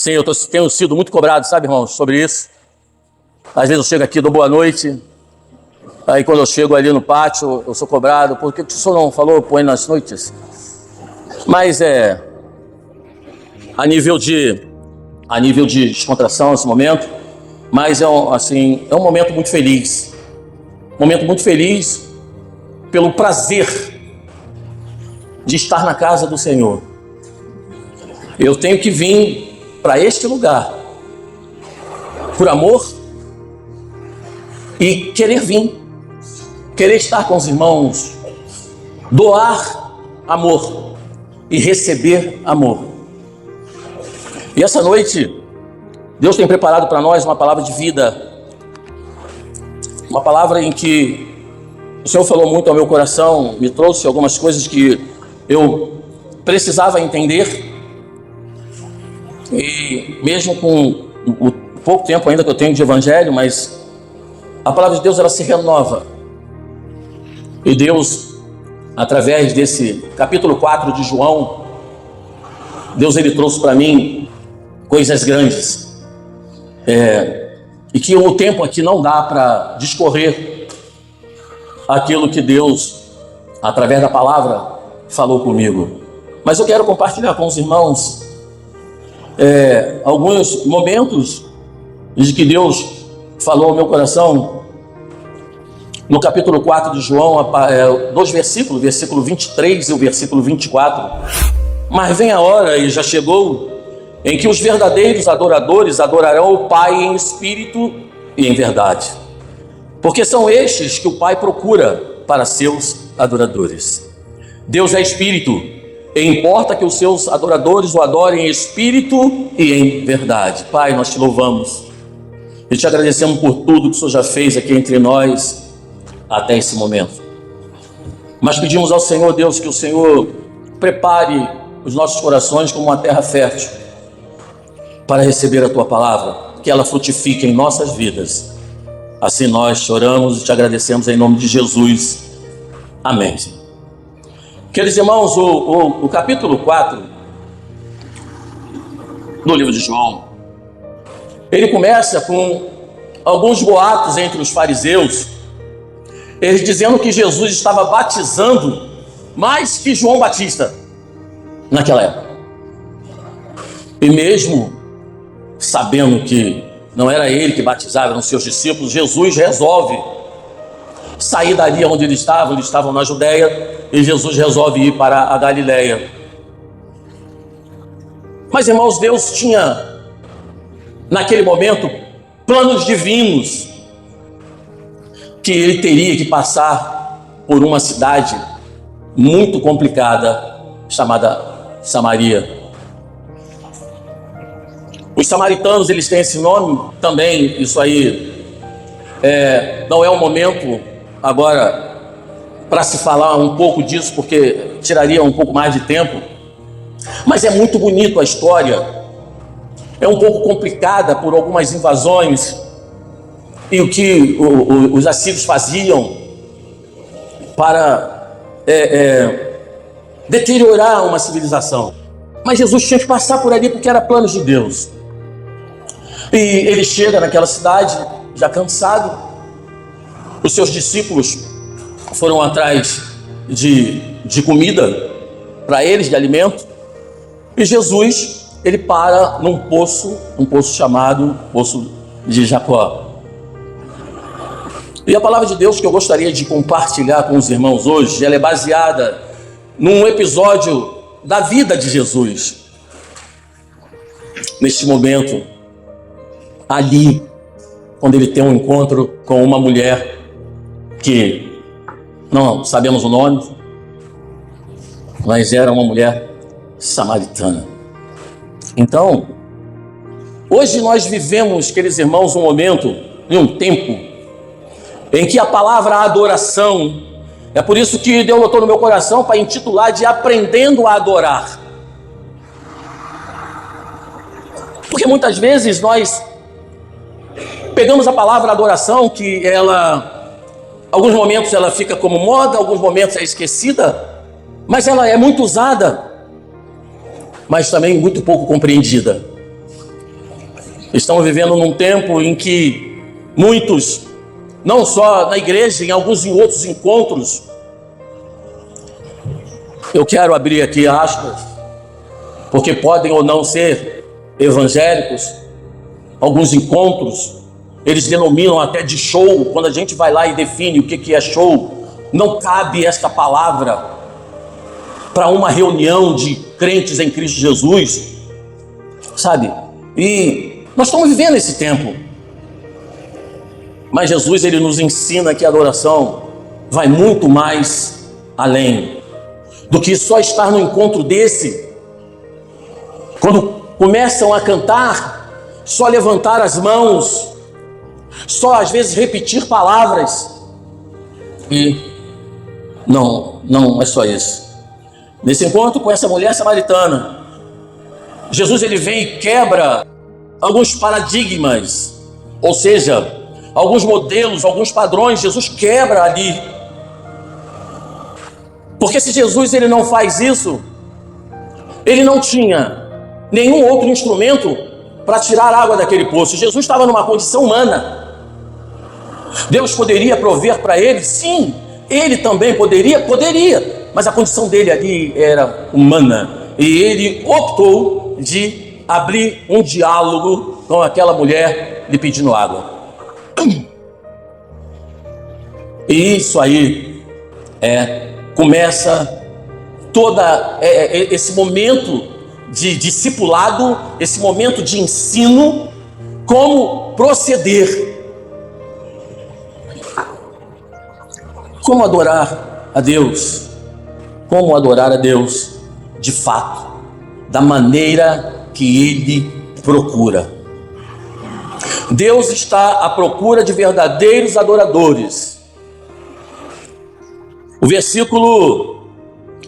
Sim, tenho sido muito cobrado, sabe, irmãos, sobre isso. Às vezes eu chego aqui, dou boa noite, aí quando eu chego ali no pátio, eu sou cobrado, por que o senhor não falou põe nas noites? Mas a nível de descontração nesse momento, mas é um momento muito feliz. Momento muito feliz pelo prazer de estar na casa do Senhor. Eu tenho que vir para este lugar por amor e querer vir, querer estar com os irmãos, doar amor e receber amor. E essa noite, Deus tem preparado para nós uma palavra de vida, uma palavra em que o Senhor falou muito ao meu coração, me trouxe algumas coisas que eu precisava entender. E mesmo com o pouco tempo ainda que eu tenho de evangelho, mas a palavra de Deus, ela se renova. E Deus, através desse capítulo 4 de João, Deus, ele trouxe para mim coisas grandes. E que o tempo aqui não dá para discorrer aquilo que Deus, através da palavra, falou comigo. Mas eu quero compartilhar com os irmãos alguns momentos de que Deus falou ao meu coração no capítulo 4 de João, dois versículos, versículo 23 e o versículo 24. Mas vem a hora, e já chegou, em que os verdadeiros adoradores adorarão o Pai em espírito e em verdade, porque são estes que o Pai procura para seus adoradores. Deus é espírito, e importa que os seus adoradores o adorem em espírito e em verdade. Pai, nós te louvamos e te agradecemos por tudo que o Senhor já fez aqui entre nós até esse momento. Mas pedimos ao Senhor, Deus, que o Senhor prepare os nossos corações como uma terra fértil para receber a tua palavra, que ela frutifique em nossas vidas. Assim nós choramos e te agradecemos em nome de Jesus. Amém. Queridos irmãos, o capítulo 4 do livro de João, ele começa com alguns boatos entre os fariseus, eles dizendo que Jesus estava batizando mais que João Batista naquela época. E mesmo sabendo que não era ele que batizava, eram seus discípulos, Jesus resolve sair dali onde eles estavam na Judéia, e Jesus resolve ir para a Galileia. Mas, irmãos, Deus tinha, naquele momento, planos divinos, que ele teria que passar por uma cidade muito complicada, chamada Samaria. Os samaritanos, eles têm esse nome também, isso aí não é o momento agora para se falar um pouco disso, porque tiraria um pouco mais de tempo, mas é muito bonito a história. É um pouco complicada por algumas invasões e o que os assírios faziam para deteriorar uma civilização. Mas Jesus tinha que passar por ali porque era plano de Deus. E ele chega naquela cidade já cansado. Os seus discípulos foram atrás de comida para eles, de alimento. E Jesus, ele para num poço, chamado Poço de Jacó. E a palavra de Deus que eu gostaria de compartilhar com os irmãos hoje, ela é baseada num episódio da vida de Jesus. Neste momento, ali, quando ele tem um encontro com uma mulher que não sabemos o nome, mas era uma mulher samaritana. Então, hoje nós vivemos, queridos irmãos, um momento e um tempo em que a palavra adoração, é por isso que Deus botou no meu coração para intitular de Aprendendo a Adorar. Porque muitas vezes nós pegamos a palavra adoração, que alguns momentos ela fica como moda, alguns momentos é esquecida, mas ela é muito usada, mas também muito pouco compreendida. Estamos vivendo num tempo em que muitos, não só na igreja, em alguns em outros encontros, eu quero abrir aqui aspas, porque podem ou não ser evangélicos, alguns encontros, eles denominam até de show. Quando a gente vai lá e define o que é show, não cabe esta palavra para uma reunião de crentes em Cristo Jesus, sabe? E nós estamos vivendo esse tempo, mas Jesus, ele nos ensina que a adoração vai muito mais além do que só estar no encontro desse. Quando começam a cantar, só levantar as mãos, só às vezes repetir palavras, e não é só isso. Nesse encontro com essa mulher samaritana, Jesus, ele vem e quebra alguns paradigmas, ou seja, alguns modelos, alguns padrões. Jesus quebra ali, porque se Jesus, ele não faz isso, ele não tinha nenhum outro instrumento para tirar água daquele poço. Jesus estava numa condição humana. Deus poderia prover para ele? Sim. Ele também poderia, mas a condição dele ali era humana, e ele optou de abrir um diálogo com aquela mulher lhe pedindo água. E isso aí começa esse momento de discipulado, esse momento de ensino, como proceder, como adorar a Deus, de fato, da maneira que Ele procura. Deus está à procura de verdadeiros adoradores. O versículo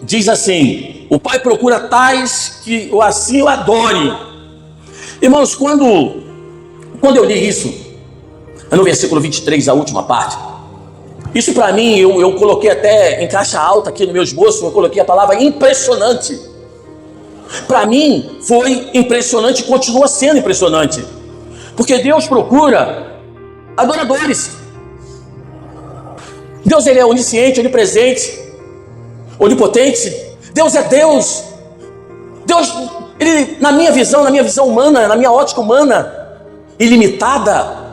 diz assim: o Pai procura tais que assim o adorem. Irmãos, quando eu li isso, no versículo 23, a última parte, isso para mim, eu coloquei até em caixa alta aqui no meu esboço, eu coloquei a palavra impressionante. Para mim foi impressionante e continua sendo impressionante, porque Deus procura adoradores. Deus, ele é onisciente, onipresente, onipotente. Deus é Deus. Deus, ele, na minha visão humana, na minha ótica humana ilimitada,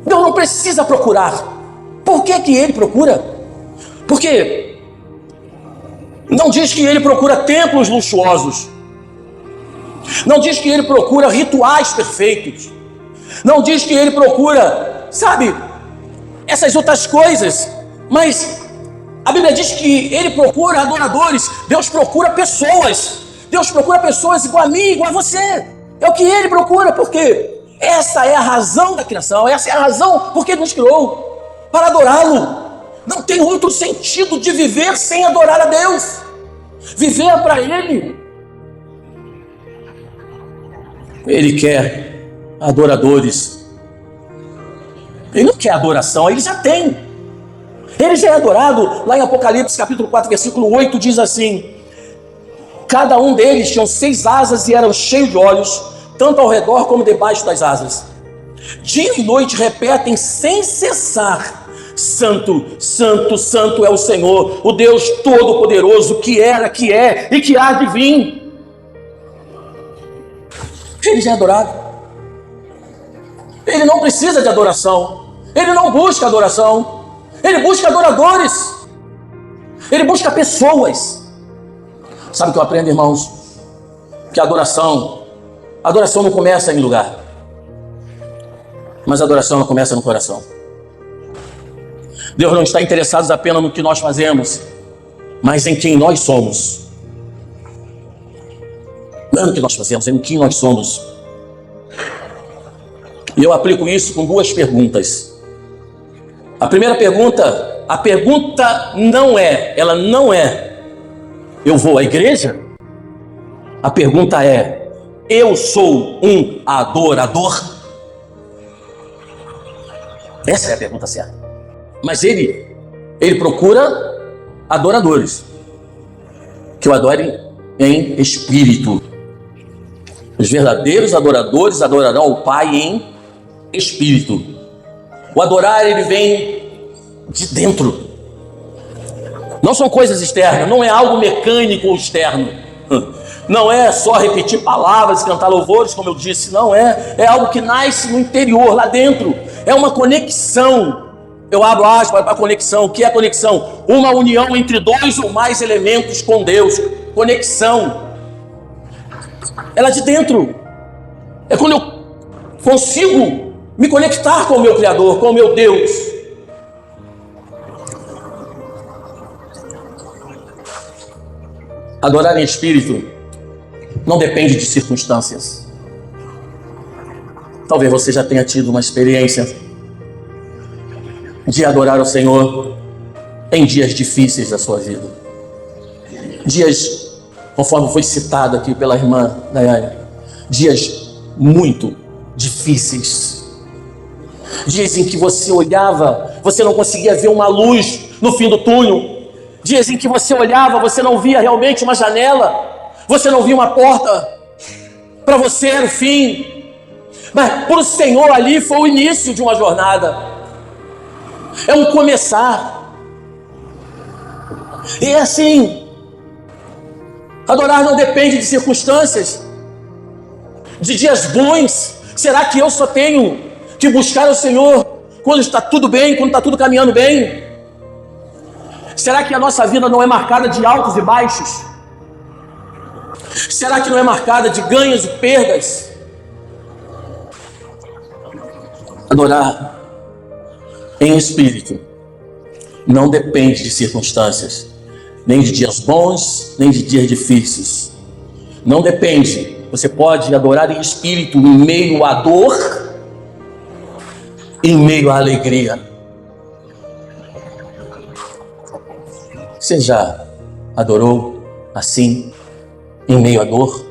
Deus não precisa procurar. Por que ele procura? Porque não diz que ele procura templos luxuosos, não diz que ele procura rituais perfeitos, não diz que ele procura, sabe, essas outras coisas, mas a Bíblia diz que ele procura adoradores. Deus procura pessoas. Deus procura pessoas igual a mim, igual a você. É o que ele procura, porque essa é a razão da criação, essa é a razão porque ele nos criou, para adorá-lo. Não tem outro sentido de viver sem adorar a Deus. Viver para Ele. Ele quer adoradores. Ele não quer adoração, ele já tem. Ele já é adorado. Lá em Apocalipse capítulo 4, versículo 8, diz assim: cada um deles tinha 6 asas e eram cheios de olhos, tanto ao redor como debaixo das asas. Dia e noite repetem sem cessar: Santo, Santo, Santo é o Senhor, o Deus Todo-Poderoso, que era, que é e que há de vir. Ele já é adorado. Ele não precisa de adoração. Ele não busca adoração. Ele busca adoradores. Ele busca pessoas. Sabe o que eu aprendo, irmãos? Que a adoração não começa em lugar, mas a adoração começa no coração. Deus não está interessado apenas no que nós fazemos, mas em quem nós somos. Não é no que nós fazemos, é em quem nós somos. E eu aplico isso com 2 perguntas. A primeira pergunta, a pergunta não é, eu vou à igreja? A pergunta é: eu sou um adorador? Essa é a pergunta certa. Mas ele procura adoradores que o adorem em espírito. Os verdadeiros adoradores adorarão ao Pai em espírito. O adorar, ele vem de dentro. Não são coisas externas, não é algo mecânico ou externo. Não é só repetir palavras, cantar louvores, como eu disse. Não é. É algo que nasce no interior, lá dentro. É uma conexão. Eu abro aspas para a conexão. O que é conexão? Uma união entre dois ou mais elementos com Deus. Conexão. Ela é de dentro. É quando eu consigo me conectar com o meu Criador, com o meu Deus. Adorar em espírito não depende de circunstâncias. Talvez você já tenha tido uma experiência de adorar o Senhor em dias difíceis da sua vida. Dias, conforme foi citado aqui pela irmã Daiane, dias muito difíceis. Dias em que você olhava, você não conseguia ver uma luz no fim do túnel. Dias em que você olhava, você não via realmente uma janela. Você não via uma porta. Para você era o fim. Mas para o Senhor ali foi o início de uma jornada. É um começar. E é assim. Adorar não depende de circunstâncias, de dias bons. Será que eu só tenho que buscar o Senhor quando está tudo bem, quando está tudo caminhando bem? Será que a nossa vida não é marcada de altos e baixos? Será que não é marcada de ganhos e perdas? Adorar em espírito não depende de circunstâncias, nem de dias bons, nem de dias difíceis. Não depende. Você pode adorar em espírito em meio à dor, em meio à alegria. Você já adorou assim, em meio à dor?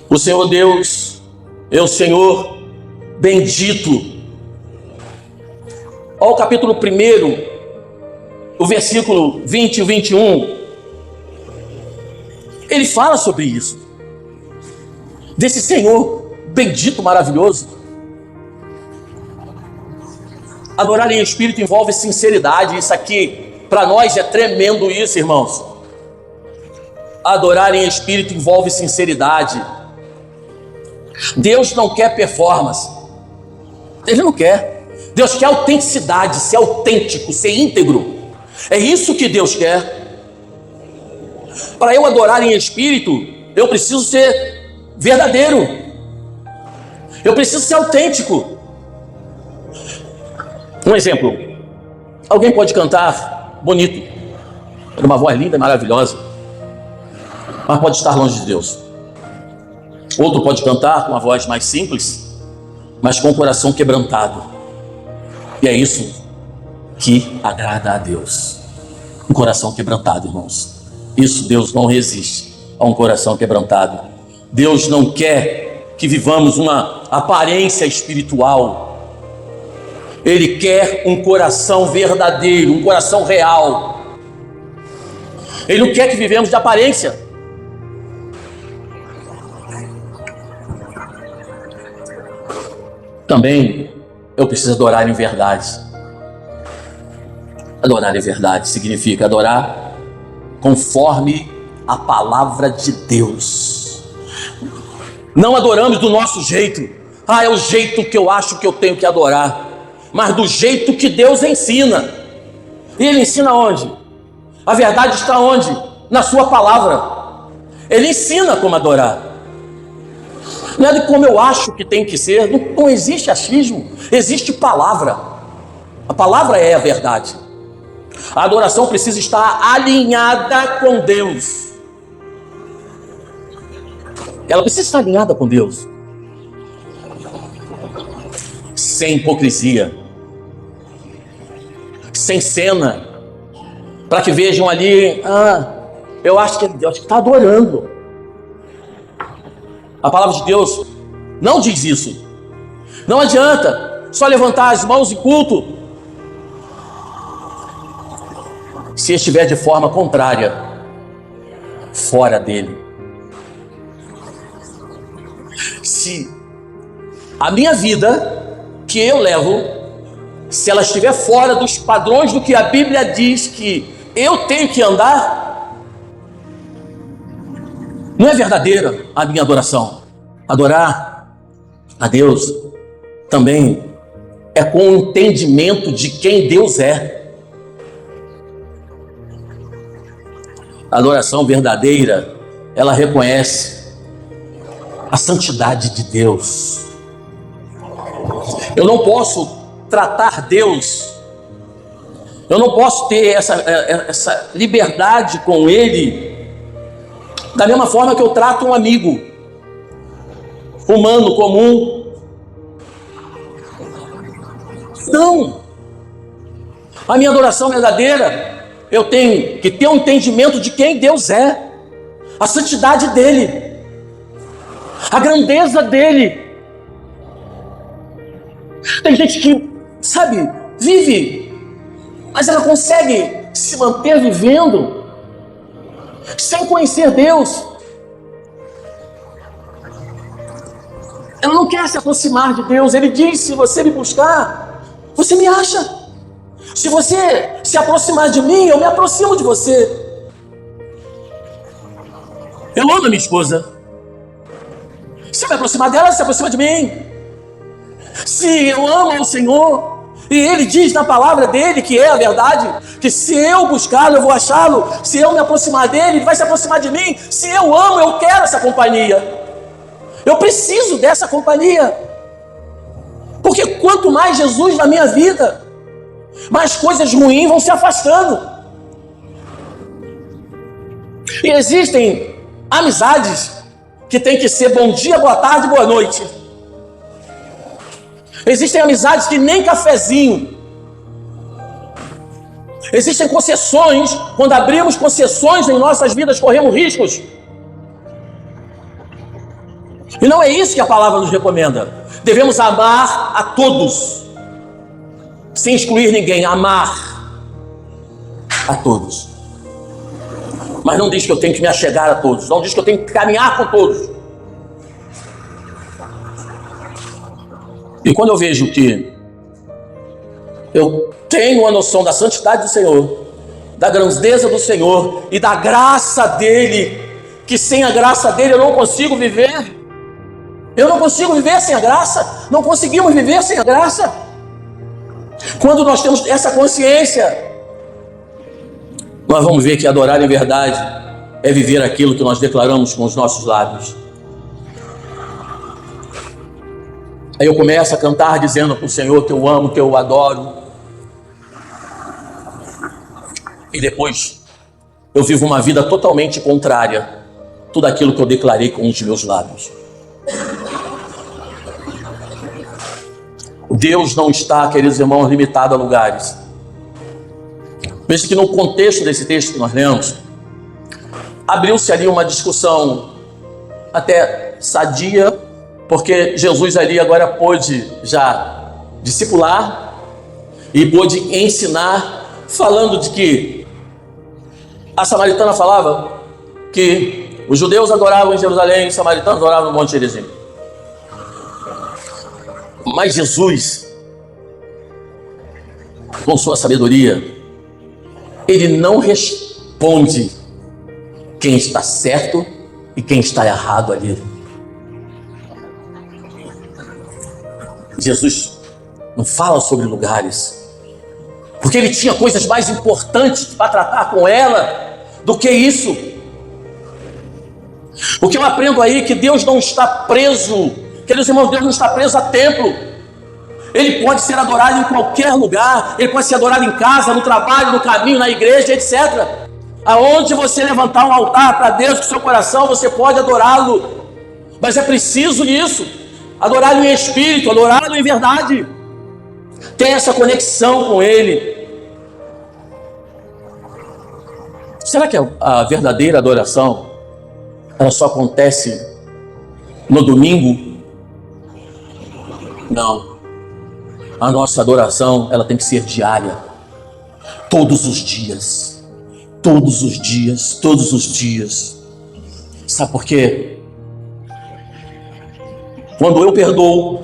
O Senhor Deus é o Senhor bendito. Olha o capítulo 1, o versículo 20 e 21. Ele fala sobre isso. Desse Senhor bendito, maravilhoso. Adorar em espírito envolve sinceridade. Isso aqui, para nós, é tremendo isso, irmãos. Adorar em espírito envolve sinceridade. Deus não quer performance. Ele não quer. Deus quer autenticidade, ser autêntico, ser íntegro. É isso que Deus quer. Para eu adorar em espírito, eu preciso ser verdadeiro. Eu preciso ser autêntico. Um exemplo. Alguém pode cantar bonito, com uma voz linda e maravilhosa, mas pode estar longe de Deus. Outro pode cantar com uma voz mais simples, mas com o coração quebrantado. E é isso que agrada a Deus. Um coração quebrantado, irmãos. Isso Deus não resiste a um coração quebrantado. Deus não quer que vivamos uma aparência espiritual. Ele quer um coração verdadeiro, um coração real. Ele não quer que vivemos de aparência. Também eu preciso adorar em verdade. Adorar em verdade significa adorar conforme a palavra de Deus. Não adoramos do nosso jeito. É o jeito que eu acho que eu tenho que adorar. Mas do jeito que Deus ensina. E Ele ensina onde? A verdade está onde? Na sua palavra. Ele ensina como adorar. Não é de como eu acho que tem que ser. Não existe achismo. Existe palavra. A palavra é a verdade. A adoração precisa estar alinhada com Deus. Ela precisa estar alinhada com Deus. Sem hipocrisia. Sem cena. Para que vejam ali, eu acho que está adorando. A palavra de Deus não diz isso. Não adianta só levantar as mãos em culto se estiver de forma contrária, fora dele. Se a minha vida que eu levo, se ela estiver fora dos padrões do que a Bíblia diz que eu tenho que andar, não é verdadeira a minha adoração. Adorar a Deus também é com o entendimento de quem Deus é. A adoração verdadeira, ela reconhece a santidade de Deus. Eu não posso tratar Deus, eu não posso ter essa liberdade com Ele da mesma forma que eu trato um amigo humano comum. Não. A minha adoração verdadeira, eu tenho que ter um entendimento de quem Deus é, a santidade dEle, a grandeza dEle. Tem gente que, sabe, vive, mas ela consegue se manter vivendo sem conhecer Deus. Ela não quer se aproximar de Deus. Ele diz: se você me buscar, você me acha. Se você se aproximar de mim, eu me aproximo de você. Eu amo a minha esposa. Se eu me aproximar dela, ela se aproxima de mim. Se eu amo ao Senhor, e Ele diz na palavra dEle, que é a verdade, que se eu buscá-lo, eu vou achá-lo. Se eu me aproximar dEle, Ele vai se aproximar de mim. Se eu amo, eu quero essa companhia. Eu preciso dessa companhia. Porque quanto mais Jesus na minha vida, mais coisas ruins vão se afastando. E existem amizades que tem que ser bom dia, boa tarde, boa noite. Existem amizades que nem cafezinho. Existem concessões. Quando abrimos concessões em nossas vidas, corremos riscos. E não é isso que a palavra nos recomenda. Devemos amar a todos, sem excluir ninguém. Amar a todos. Mas não diz que eu tenho que me achegar a todos. Não diz que eu tenho que caminhar com todos. E quando eu vejo que eu tenho a noção da santidade do Senhor, da grandeza do Senhor e da graça dEle, que sem a graça dEle eu não consigo viver. Eu não consigo viver sem a graça. Não conseguimos viver sem a graça. Quando nós temos essa consciência, nós vamos ver que adorar em verdade é viver aquilo que nós declaramos com os nossos lábios. Aí eu começo a cantar dizendo para o Senhor que eu amo, que eu adoro. E depois eu vivo uma vida totalmente contrária a tudo aquilo que eu declarei com os meus lábios. Deus não está, queridos irmãos, limitado a lugares. Veja que no contexto desse texto que nós lemos, abriu-se ali uma discussão até sadia, porque Jesus ali agora pôde já discipular e pôde ensinar, falando de que a samaritana falava que os judeus adoravam em Jerusalém, os samaritanos adoravam no Monte Gerizim. Mas Jesus, com sua sabedoria, Ele não responde quem está certo e quem está errado ali. Jesus não fala sobre lugares, porque Ele tinha coisas mais importantes para tratar com ela do que isso. O que eu aprendo aí é que Deus não está preso, queridos irmãos, Deus não está preso a templo. Ele pode ser adorado em qualquer lugar. Ele pode ser adorado em casa, no trabalho, no caminho, na igreja, etc. Aonde você levantar um altar para Deus com seu coração, você pode adorá-lo. Mas é preciso isso, adorá-lo em espírito, adorá-lo em verdade. Tem essa conexão com Ele. Será que a verdadeira adoração, ela só acontece no domingo? Não. A nossa adoração, ela tem que ser diária. Todos os dias. Todos os dias. Todos os dias. Sabe por quê? Quando eu perdoo,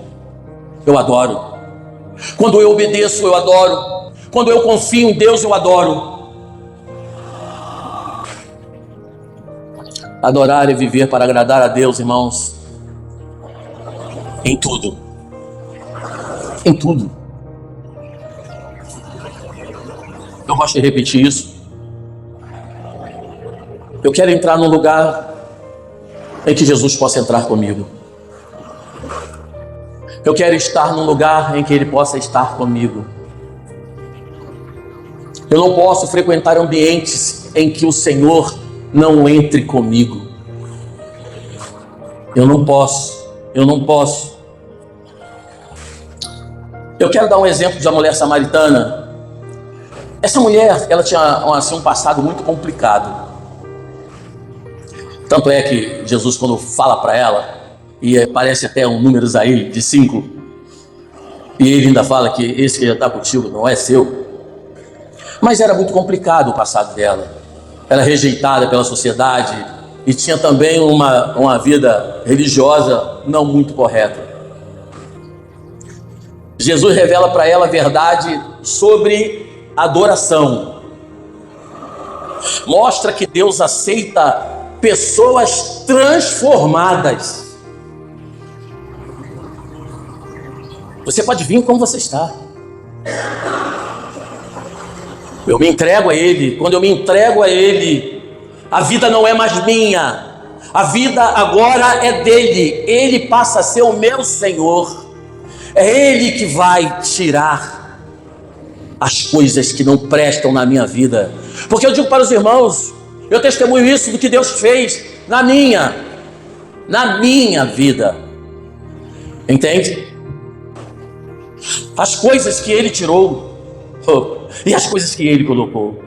eu adoro. Quando eu obedeço, eu adoro. Quando eu confio em Deus, eu adoro. Adorar é viver para agradar a Deus, irmãos. Em tudo. Em tudo. Eu gosto de repetir isso. Eu quero entrar num lugar em que Jesus possa entrar comigo. Eu quero estar num lugar em que Ele possa estar comigo. Eu não posso frequentar ambientes em que o Senhor não entre comigo. Eu não posso. Eu quero dar um exemplo de uma mulher samaritana. Essa mulher, ela tinha assim, um passado muito complicado. Tanto é que Jesus, quando fala para ela, e aparece até um números aí de 5, e ele ainda fala que esse que já está contigo não é seu. Mas era muito complicado o passado dela. Era rejeitada pela sociedade e tinha também uma vida religiosa não muito correta. Jesus revela para ela a verdade sobre adoração. Mostra que Deus aceita pessoas transformadas. Você pode vir como você está. Eu me entrego a Ele. Quando eu me entrego a Ele, a vida não é mais minha. A vida agora é dele. Ele passa a ser o meu Senhor. É Ele que vai tirar as coisas que não prestam na minha vida. Porque eu digo para os irmãos, eu testemunho isso do que Deus fez na minha vida. Entende? As coisas que Ele tirou e as coisas que Ele colocou,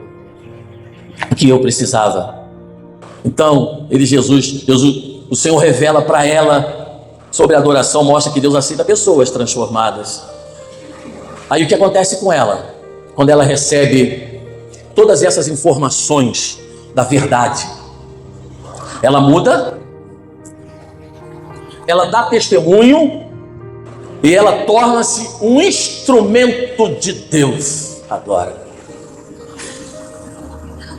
que eu precisava. Então, Jesus, o Senhor revela para ela sobre a adoração, mostra que Deus aceita pessoas transformadas. Aí o que acontece com ela? Quando ela recebe todas essas informações da verdade, ela muda, ela dá testemunho e ela torna-se um instrumento de Deus. Adora.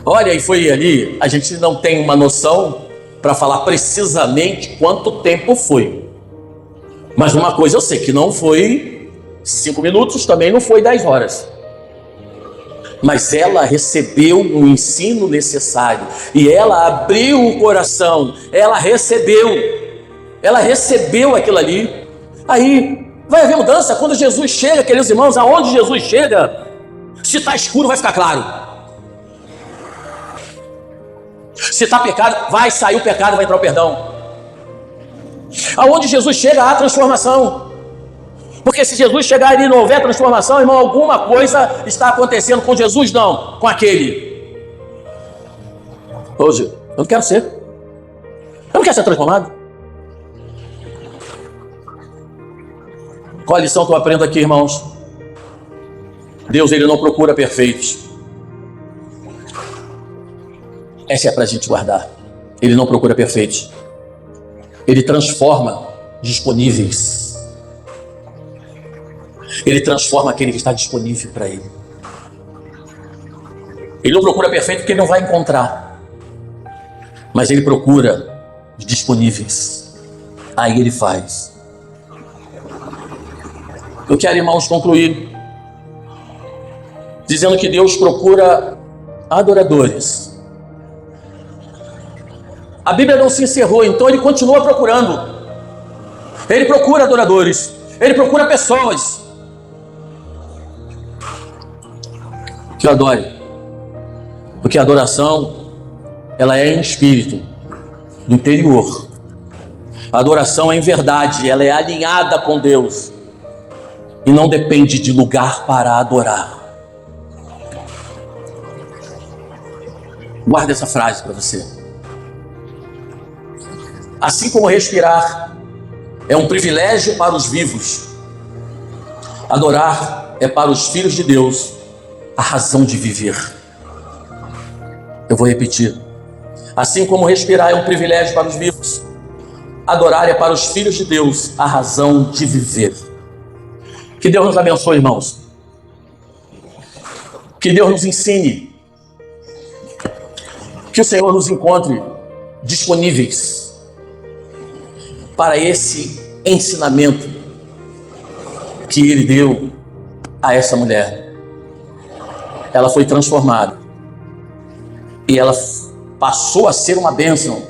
Olha, e foi ali, a gente não tem uma noção para falar precisamente quanto tempo foi. Mas uma coisa eu sei, que não foi 5 minutos, também não foi 10 horas. Mas ela recebeu o ensino necessário. E ela abriu o coração. Ela recebeu aquilo ali. Aí vai haver mudança. Quando Jesus chega, queridos irmãos, aonde Jesus chega, se está escuro vai ficar claro. Se está pecado, vai sair o pecado, vai entrar o perdão. Aonde Jesus chega, há transformação. Porque se Jesus chegar e não houver transformação, irmão, alguma coisa está acontecendo com Jesus, não, com aquele. Hoje, eu não quero ser. Eu não quero ser transformado. Qual a lição que eu aprendo aqui, irmãos? Deus, Ele não procura perfeitos. Essa é para a gente guardar. Ele não procura perfeitos. Ele transforma disponíveis. Ele transforma aquele que está disponível para Ele. Ele não procura perfeito porque Ele não vai encontrar. Mas Ele procura os disponíveis. Aí Ele faz. Eu quero, irmãos, concluir dizendo que Deus procura adoradores. A Bíblia não se encerrou, então Ele continua procurando. Ele procura adoradores. Ele procura pessoas que adore. Porque a adoração, ela é em espírito, no interior. A adoração é em verdade, ela é alinhada com Deus. E não depende de lugar para adorar. Guarda essa frase para você. Assim como respirar é um privilégio para os vivos, adorar é para os filhos de Deus a razão de viver. Eu vou repetir. Assim como respirar é um privilégio para os vivos, adorar é para os filhos de Deus a razão de viver. Que Deus nos abençoe, irmãos. Que Deus nos ensine. Que o Senhor nos encontre disponíveis para esse ensinamento que Ele deu a essa mulher. Ela foi transformada e ela passou a ser uma bênção.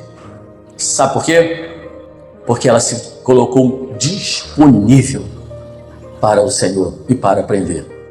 Sabe por quê? Porque ela se colocou disponível para o Senhor e para aprender.